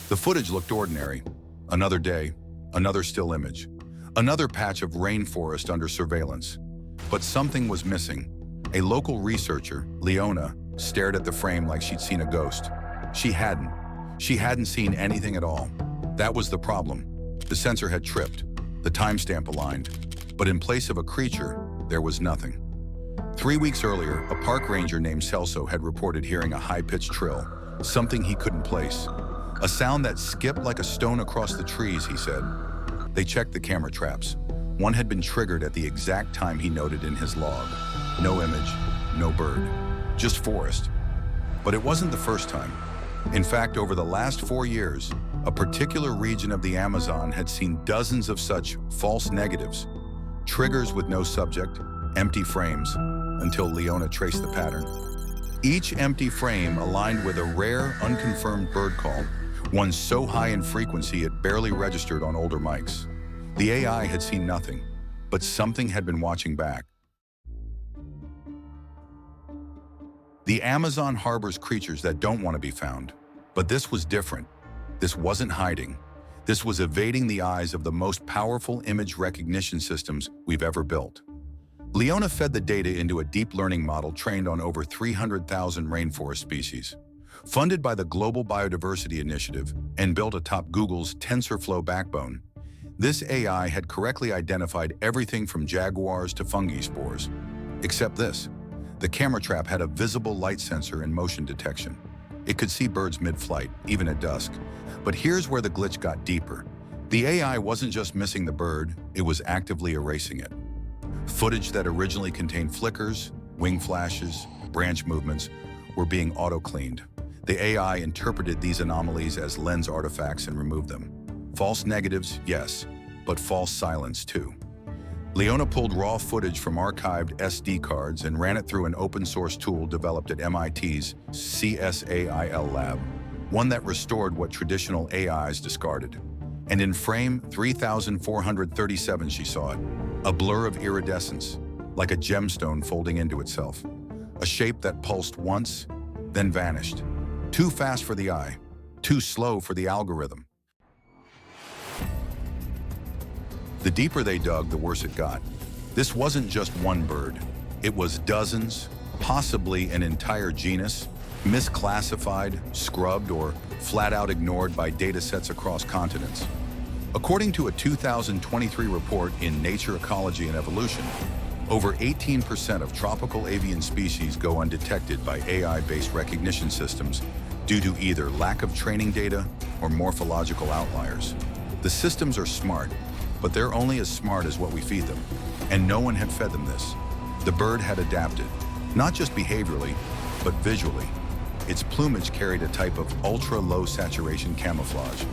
The footage looked ordinary. Another day, another still image, another patch of rainforest under surveillance. But something was missing. A local researcher, Leona, stared at the frame like she'd seen a ghost. She hadn't seen anything at all. That was the problem. The sensor had tripped, the timestamp aligned, but in place of a creature, there was nothing. 3 weeks earlier, a park ranger named Celso had reported hearing a high-pitched trill, something he couldn't place. A sound that skipped like a stone across the trees, he said. They checked the camera traps. One had been triggered at the exact time he noted in his log. No image, no bird, just forest. But it wasn't the first time. In fact, over the last 4 years, a particular region of the Amazon had seen dozens of such false negatives, triggers with no subject, empty frames, until Leona traced the pattern. Each empty frame aligned with a rare, unconfirmed bird call, one so high in frequency it barely registered on older mics. The AI had seen nothing, but something had been watching back. The Amazon harbors creatures that don't want to be found, but this was different. This wasn't hiding. This was evading the eyes of the most powerful image recognition systems we've ever built. Leona fed the data into a deep learning model trained on over 300,000 rainforest species. Funded by the Global Biodiversity Initiative and built atop Google's TensorFlow backbone, this AI had correctly identified everything from jaguars to fungi spores. Except this. The camera trap had a visible light sensor and motion detection. It could see birds mid-flight, even at dusk. But here's where the glitch got deeper. The AI wasn't just missing the bird, it was actively erasing it. Footage that originally contained flickers, wing flashes, branch movements were being auto-cleaned. The AI interpreted these anomalies as lens artifacts and removed them. False negatives, yes, but false silence too. Leona pulled raw footage from archived SD cards and ran it through an open-source tool developed at MIT's CSAIL lab, one that restored what traditional AIs discarded. And in frame 3437 she saw it, a blur of iridescence, like a gemstone folding into itself. A shape that pulsed once, then vanished. Too fast for the eye, too slow for the algorithm. The deeper they dug, the worse it got. This wasn't just one bird. It was dozens, possibly an entire genus, misclassified, scrubbed, or flat out ignored by datasets across continents. According to a 2023 report in Nature, Ecology, and Evolution, over 18% of tropical avian species go undetected by AI-based recognition systems due to either lack of training data or morphological outliers. The systems are smart, but they're only as smart as what we feed them. And no one had fed them this. The bird had adapted, not just behaviorally, but visually. Its plumage carried a type of ultra-low saturation camouflage,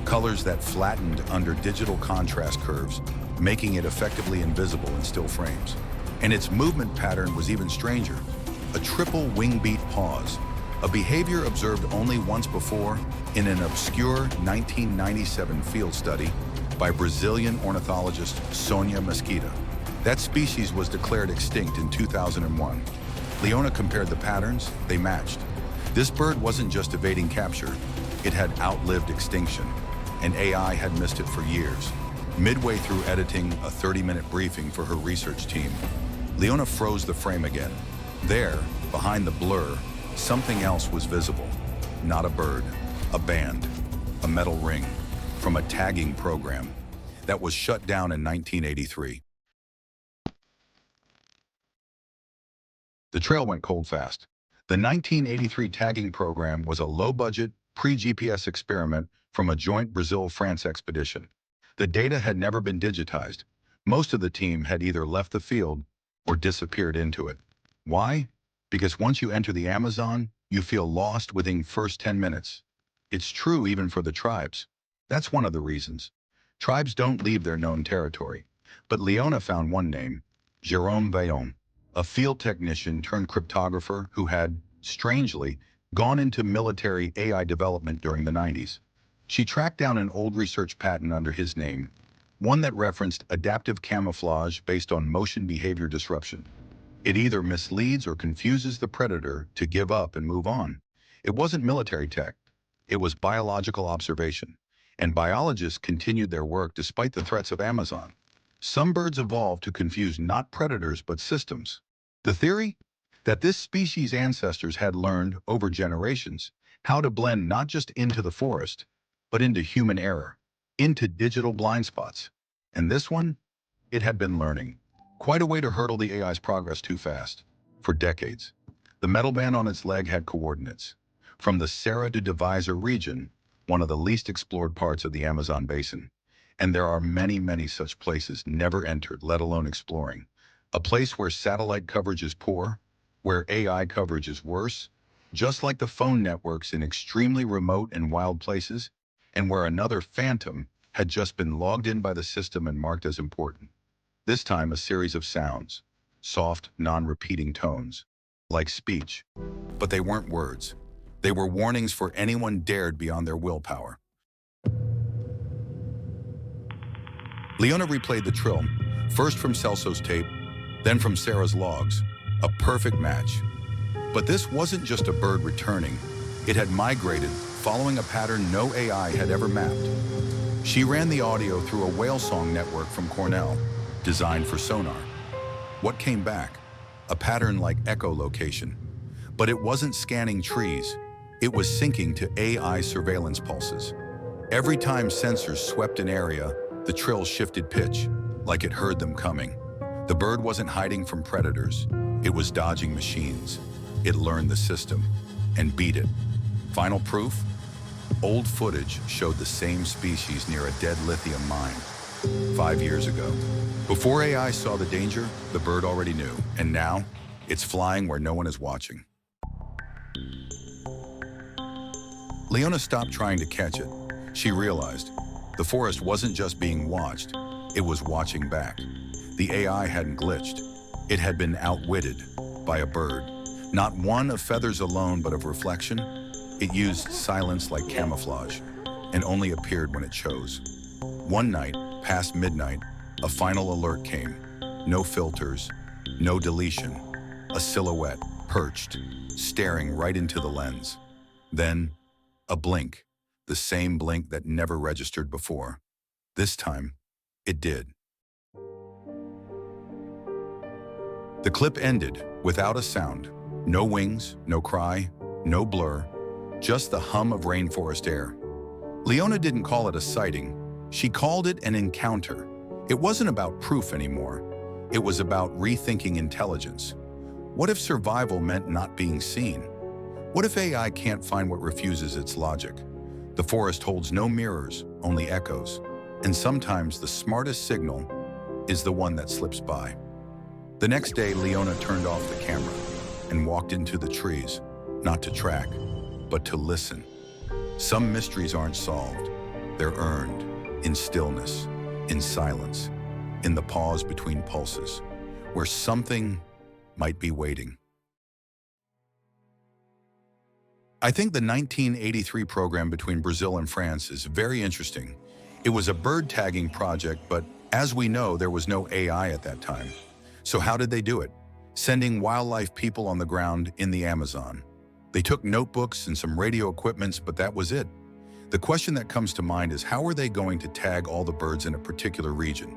colors that flattened under digital contrast curves, making it effectively invisible in still frames. And its movement pattern was even stranger, a triple wingbeat pause, a behavior observed only once before in an obscure 1997 field study by Brazilian ornithologist Sônia Mesquita. That species was declared extinct in 2001. Leona compared the patterns, they matched. This bird wasn't just evading capture, it had outlived extinction, and AI had missed it for years. Midway through editing a 30-minute briefing for her research team, Leona froze the frame again. There, behind the blur, something else was visible. Not a bird, a band, a metal ring, from a tagging program that was shut down in 1983. The trail went cold fast. The 1983 tagging program was a low-budget, pre-GPS experiment from a joint Brazil-France expedition. The data had never been digitized. Most of the team had either left the field or disappeared into it. Why? Because once you enter the Amazon, you feel lost within first 10 minutes. It's true even for the tribes. That's one of the reasons. Tribes don't leave their known territory. But Leona found one name, Jérôme Vaillant, a field technician turned cryptographer who had, strangely, gone into military AI development during the 90s. She tracked down an old research patent under his name, one that referenced adaptive camouflage based on motion behavior disruption. It either misleads or confuses the predator to give up and move on. It wasn't military tech. It was biological observation, and biologists continued their work despite the threats of Amazon. Some birds evolved to confuse not predators but systems. The theory? That this species' ancestors had learned, over generations, how to blend not just into the forest, but into human error, into digital blind spots. And this one? It had been learning. Quite a way to hurdle the AI's progress too fast. For decades, the metal band on its leg had coordinates. From the Serra to Divisor region, one of the least explored parts of the Amazon basin. And there are many, many such places never entered, let alone exploring. A place where satellite coverage is poor, where AI coverage is worse, just like the phone networks in extremely remote and wild places, and where another phantom had just been logged in by the system and marked as important. This time, a series of sounds, soft, non-repeating tones, like speech. But they weren't words. They were warnings for anyone dared beyond their willpower. Leona replayed the trill, first from Celso's tape, then from Sarah's logs. A perfect match. But this wasn't just a bird returning. It had migrated, following a pattern no AI had ever mapped. She ran the audio through a whale song network from Cornell, designed for sonar. What came back? A pattern like echolocation. But it wasn't scanning trees. It was syncing to AI surveillance pulses. Every time sensors swept an area, the trill shifted pitch, like it heard them coming. The bird wasn't hiding from predators. It was dodging machines. It learned the system and beat it. Final proof? Old footage showed the same species near a dead lithium mine 5 years ago. Before AI saw the danger, the bird already knew. And now, it's flying where no one is watching. Leona stopped trying to catch it. She realized the forest wasn't just being watched, it was watching back. The AI hadn't glitched. It had been outwitted by a bird. Not one of feathers alone, but of reflection. It used silence like camouflage and only appeared when it chose. One night, past midnight, a final alert came. No filters, no deletion. A silhouette, perched, staring right into the lens. Then, a blink, the same blink that never registered before. This time, it did. The clip ended without a sound. No wings, no cry, no blur, just the hum of rainforest air. Leona didn't call it a sighting. She called it an encounter. It wasn't about proof anymore. It was about rethinking intelligence. What if survival meant not being seen? What if AI can't find what refuses its logic? The forest holds no mirrors, only echoes. And sometimes the smartest signal is the one that slips by. The next day, Leona turned off the camera and walked into the trees, not to track, but to listen. Some mysteries aren't solved. They're earned in stillness, in silence, in the pause between pulses, where something might be waiting. I think the 1983 program between Brazil and France is very interesting. It was a bird tagging project, but as we know, there was no AI at that time. So how did they do it? Sending wildlife people on the ground in the Amazon. They took notebooks and some radio equipments, but that was it. The question that comes to mind is, how are they going to tag all the birds in a particular region?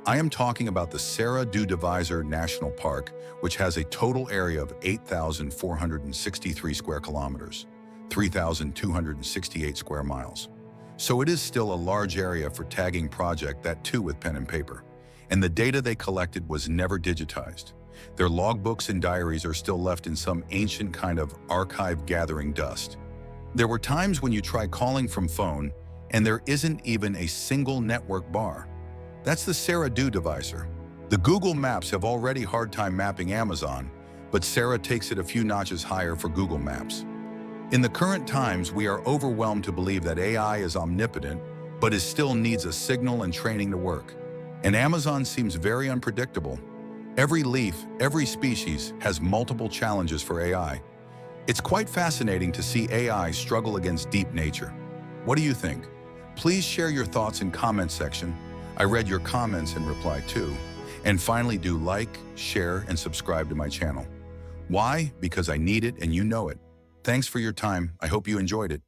I am talking about the Serra do Divisor National Park, which has a total area of 8,463 square kilometers, 3,268 square miles. So it is still a large area for tagging project, that too with pen and paper. And the data they collected was never digitized. Their logbooks and diaries are still left in some ancient kind of archive gathering dust. There were times when you try calling from phone and there isn't even a single network bar. That's the Serra do Divisor. The Google Maps have already hard time mapping Amazon, but Serra takes it a few notches higher for Google Maps. In the current times, we are overwhelmed to believe that AI is omnipotent, but it still needs a signal and training to work. And Amazon seems very unpredictable. Every leaf, every species has multiple challenges for AI. It's quite fascinating to see AI struggle against deep nature. What do you think? Please share your thoughts in comment section. I read your comments and reply too. And finally, do like, share, and subscribe to my channel. Why? Because I need it and you know it. Thanks for your time. I hope you enjoyed it.